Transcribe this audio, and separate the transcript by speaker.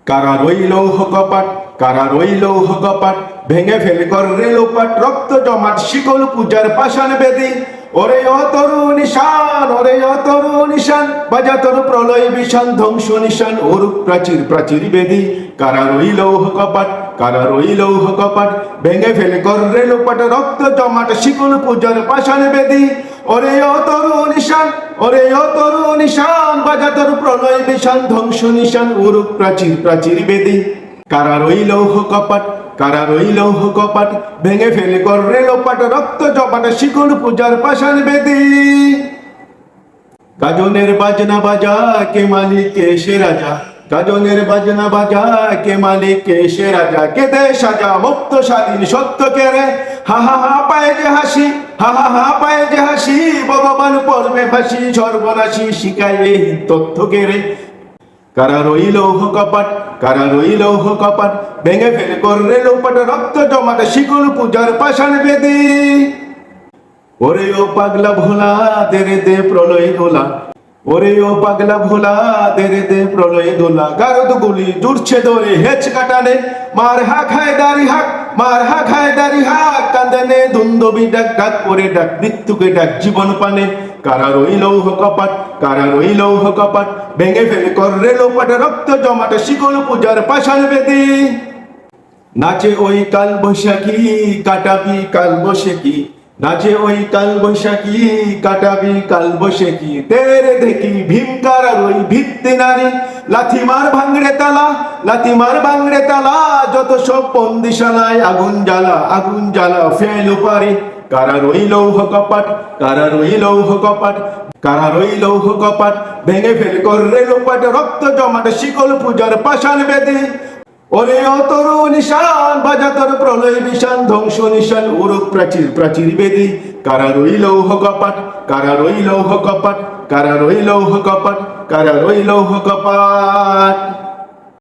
Speaker 1: কারা রইল কপাট, কারা রইল কপাট, ভেঙে ফেলে কর রেলোপাট, রক্ত জমাট শিকল পূজার পাষাণ বেদি। ওরে ও তরু নিশান, ওরে ও তরু নিশান, বাজা তোর প্রলয় বিষান ধ্বংস নিশান, ওরূপ প্রাচীর প্রাচীর বেদি। কারা রইল কপাট, কারা রইল কপাট, ভেঙে ফেলে কর রেলোপাট, রক্ত জমাট শিকল পূজার পাষাণ বেদি। ওরে ও তরু নিশান, ওরে ও তরু নিশান, বাজা তোর প্রলয় বিষান ধ্বংস নিশান, ওরূপ প্রাচীর প্রাচীর বেদি। কারা রইল কপাট, কারা রইল কপাট, ভেঙে ফেলে কর রেলোপাট, রক্ত জমাট শিকল পূজার পাষাণ বেদি। গাজনের বাজনা বাজা, কে মালিক কে সে রাজা, গাজনের বাজনা বাজা, কে মালিক কে সে রাজা, কে দে সাজা মুক্ত স্বাধীন সত্য কে রে। হা হা হা পায়ে যে হাসি, হা হা হা পায়ে যে হাসি, ভগবান পর্বে ফাঁসি সর্বনাশী শিখায় এই তথ্য কে রে। কারা রইল কপাট, কারা রইল কপাট, ভেঙে ফেলে কর রেলোপাট, রক্ত জমাট শিকল পূজার পাষাণ বেদি। ওরে ও পাগলা ভোলা, দেরে দে প্রলয় দোলা, ওরে ও পাগলা ভোলা, দেরে দে প্রলয় দোলা, গারদ গুলি জুড়ছে দরে হেচ কাটানে, মার হা খায় দাড়ি হাক, মার হা খায় দাড়ি হাক, কান্দনে দুন্দবি ডাক, ডাক করে ডাক মৃত্যুকে ডাক জীবন পানে। কারা রইল কপাট, কারা রইল কপাট, ভেঙে ফেলে কর রেলোপাট, রক্ত জমাট শিকল পূজার পাষাণ বেদি। নাচে ওই কাল বৈশাখী, কাটাবি কাল বৈশাখী, নাচে ওই কাল বৈশাখী, কাটাবি কাল বৈশাখী, তেরে দেখি ভীমকার আর ওই ভিত্তি নারী, লাথিমার ভাঙড়ে তালা, লাথিমার ভাঙড়ে তালা, যত সব বন্দিশালায় আগুন জ্বালা, আগুন জ্বালা ফেল পারে। কারা রইল কপাট, কারা রইল কপাট, কারা রইল কপাট, ভেঙে ফেলে কর রেলোপাট, রক্ত জমাট শিকল পূজার পাষাণ বেদি। ওরে ও তরু নিশান, বাজা তোর প্রলয় বিষান ধ্বংস নিশান, ওরূপ প্রাচীর প্রাচীর বেদি। কারা রইল কপাট, কারা রইল কপাট, কারা রইল কপাট, কারা রইল কপাট।